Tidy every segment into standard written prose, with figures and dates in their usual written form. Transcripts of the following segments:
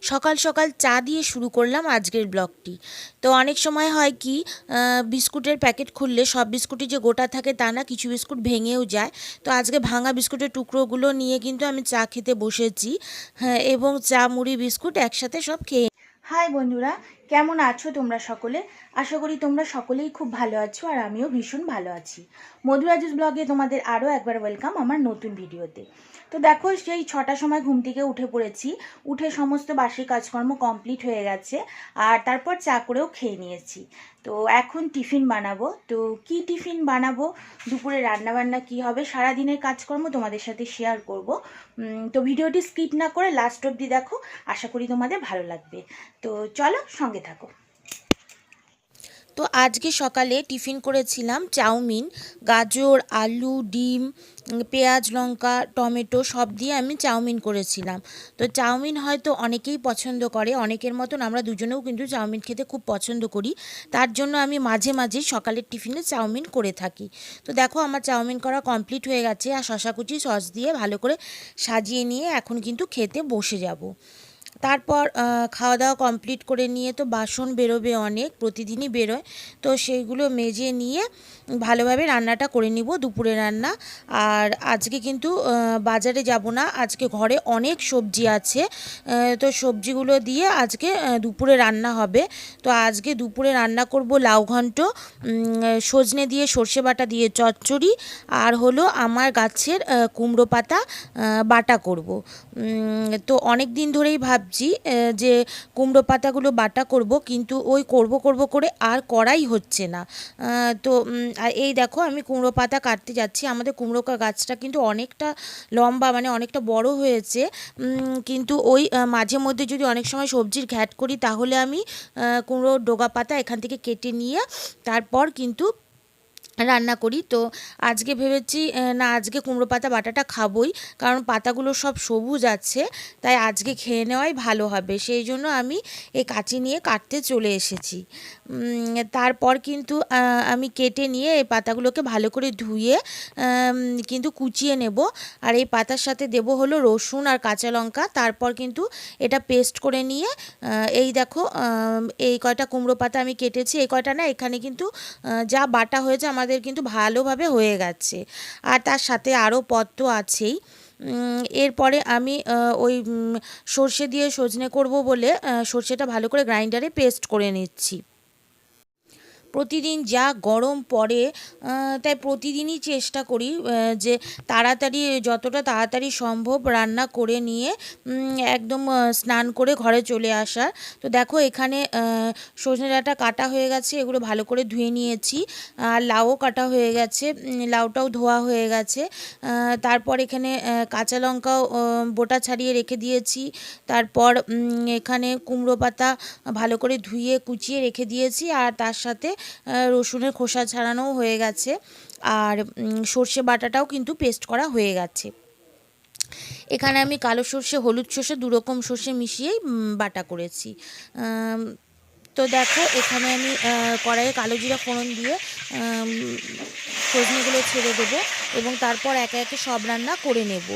সকাল সকাল চা দিয়ে শুরু করলাম আজকের ব্লগটি। তো অনেক সময় হয় কি, বিস্কুটের প্যাকেট খুললে সব বিস্কুটই যে গোটা থাকে তা না, কিছু বিস্কুট ভেঙেও যায়। তো আজকে ভাঙা বিস্কুটের টুকরোগুলো নিয়ে কিন্তু আমি চা খেতে বসেছি। হ্যাঁ, এবং চা মুড়ি বিস্কুট একসাথে সব খেয়ে। হাই বন্ধুরা, কেমন আছো তোমরা সকলে? আশা করি তোমরা সকলেই খুব ভালো আছো, আর আমিও ভীষণ ভালো আছি। মধুরাজুস ব্লগে তোমাদের আরও একবার ওয়েলকাম আমার নতুন ভিডিওতে। তো দেখো, সেই 6টার সময় ঘুম থেকে উঠে পড়েছি। উঠে সমস্ত বাসি কাজকর্ম কমপ্লিট হয়ে গেছে, আর তারপর চা করেও খেয়ে নিয়েছি। তো এখন টিফিন বানাবো। তো কি টিফিন বানাবো, দুপুরে রান্নাবান্না কি হবে, সারাদিনের কাজকর্ম তোমাদের সাথে শেয়ার করব। তো ভিডিওটি স্কিপ না করে লাস্ট অবধি দেখো, আশা করি তোমাদের ভালো লাগবে। তো চলো, সঙ্গে থাকো। তো আজকে সকালে টিফিন করেছিলাম চাউমিন, গাজর, আলু, ডিম, পেঁয়াজ, লঙ্কা, টমেটো সব দিয়ে আমি চাউমিন করেছিলাম। তো চাউমিন হয়তো অনেকেই পছন্দ করে, অনেকের মতন আমরা দুজনেও কিন্তু চাউমিন খেতে খুব পছন্দ করি। তার জন্য আমি মাঝে মাঝে সকালের টিফিনে চাউমিন করে থাকি। তো দেখো, আমার চাউমিন করা কমপ্লিট হয়ে গেছে, আর শশা কুচি সস দিয়ে ভালো করে সাজিয়ে নিয়ে এখন কিন্তু খেতে বসে যাব। তারপর খাওয়া দাওয়া কমপ্লিট করে নিয়ে তো বাসন বেরোবে অনেক, প্রতিদিনই বেরোয়। তো সেইগুলো মেজে নিয়ে ভালোভাবে রান্নাটা করে নিব, দুপুরে রান্না। আর আজকে কিন্তু বাজারে যাব না, আজকে ঘরে অনেক সবজি আছে। তো সবজিগুলো দিয়ে আজকে দুপুরে রান্না হবে। তো আজকে দুপুরে রান্না করব লাউ ঘন্ট, সজনে দিয়ে সর্ষে বাটা দিয়ে চচ্চড়ি, আর হলো আমার গাছের কুমড়ো পাতা বাটা করব। তো অনেক দিন ধরেই ভাবছি যে কুমড়ো পাতাগুলো বাটা করব, কিন্তু ওই করব করে আর করাই হচ্ছে না। তো এই দেখো, আমি কুমড়ো পাতা কাটতে যাচ্ছি। আমাদের কুমড়ো গাছটা কিন্তু অনেকটা লম্বা, মানে অনেকটা বড় হয়েছে। কিন্তু ওই মাঝে মধ্যে যদি অনেক সময় সবজির ঘ্যাট করি, তাহলে আমি কুমড়োর ডগা পাতা এখান থেকে কেটে নিয়ে তারপর কিন্তু রান্না করি। তো আজকে ভেবেছি না, আজকে কুমড়ো পাতা বাটাটা খাবই, কারণ পাতাগুলো সব সবুজ আছে, তাই আজকে খেয়ে নেওয়াই ভালো হবে। সেই জন্য আমি এই কাঁচি নিয়ে কাটতে চলে এসেছি। তারপর কিন্তু আমি কেটে নিয়ে এই পাতাগুলোকে ভালো করে ধুয়ে কিন্তু কুচিয়ে নেব। আর এই পাতার সাথে দেব হলো রসুন আর কাঁচা লঙ্কা। তারপর কিন্তু এটা পেস্ট করে নিয়ে এই দেখো, এই কয়টা কুমড়ো পাতা আমি কেটেছি, এই কয়টা না, এখানে কিন্তু যা বাটা হয়েছে আমাদের কিন্তু ভালোভাবে হয়ে গেছে। আর তার সাথে আরও পদ তো আছেই। এরপরে আমি ওই সর্ষে দিয়ে সজনে করব বলে সর্ষেটা ভালো করে গ্রাইন্ডারে পেস্ট করে নিচ্ছি। প্রতিদিন যা গরম পড়ে, তাই প্রতিদিনই চেষ্টা করি যে তাড়াতাড়ি, যতটা তাড়াতাড়ি সম্ভব রান্না করে নিয়ে একদম স্নান করে ঘরে চলে আসার। তো দেখো, এখানে সজনে ডাঁটা কাটা হয়ে গেছে, এগুলো ভালো করে ধুয়ে নিয়েছি। আর লাউও কাটা হয়ে গেছে, লাউটাও ধোয়া হয়ে গেছে। তারপর এখানে কাঁচা লঙ্কাও বোটা ছাড়িয়ে রেখে দিয়েছি। তারপর এখানে কুমড়ো পাতা ভালো করে ধুয়ে কুচিয়ে রেখে দিয়েছি, আর তার সাথে রসুনের খোসা ছাড়ানোও হয়ে গেছে। আর সর্ষে বাটাটাও কিন্তু পেস্ট করা হয়ে গেছে। এখানে আমি কালো সর্ষে, হলুদ সর্ষে, দুরকম সর্ষে মিশিয়েই বাটা করেছি। তো দেখো, এখানে আমি কড়াইয়ে কালো জিরা ফোড়ন দিয়ে সজনেগুলো ছেড়ে দেবো, এবং তারপর একে একে সব রান্না করে নেব।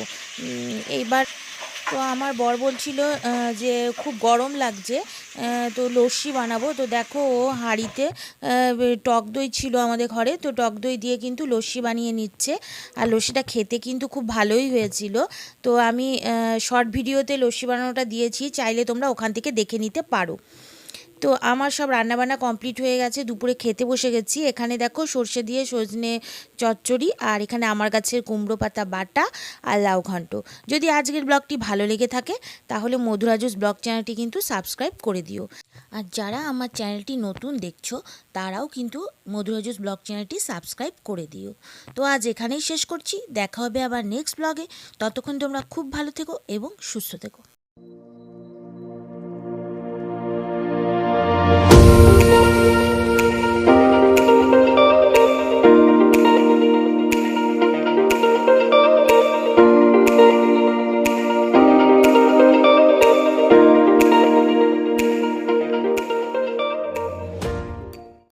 এইবার তো আমার বর বলছিল যে খুব গরম লাগছে, তো লস্যি বানাবো। তো দেখো, ও হাঁড়িতে টক দই ছিল আমাদের ঘরে, তো টক দই দিয়ে কিন্তু লস্যি বানিয়ে নিচ্ছে। আর লস্যিটা খেতে কিন্তু খুব ভালোই হয়েছিল। তো আমি শর্ট ভিডিওতে লস্যি বানানোটা দিয়েছি, চাইলে তোমরা ওখান থেকে দেখে নিতে পারো। তো আমার সব রান্নাবান্না কমপ্লিট হয়ে গেছে, দুপুরে খেতে বসে গেছি। এখানে দেখো, সর্ষে দিয়ে সজনে চচ্চড়ি, আর এখানে আমার গাছের কুমড়ো পাতা বাটা, আর লাউ ঘন্ট। যদি আজকের ব্লগটি ভালো লেগে থাকে, তাহলে মধুরাজুস ব্লগ চ্যানেলটি কিন্তু সাবস্ক্রাইব করে দিও। আর যারা আমার চ্যানেলটি নতুন দেখছো, তারাও কিন্তু মধুরাজুস ব্লগ চ্যানেলটি সাবস্ক্রাইব করে দিও। তো আজ এখানেই শেষ করছি, দেখা হবে আবার নেক্সট ব্লগে। ততক্ষণ তোমরা খুব ভালো থেকো এবং সুস্থ থেকো।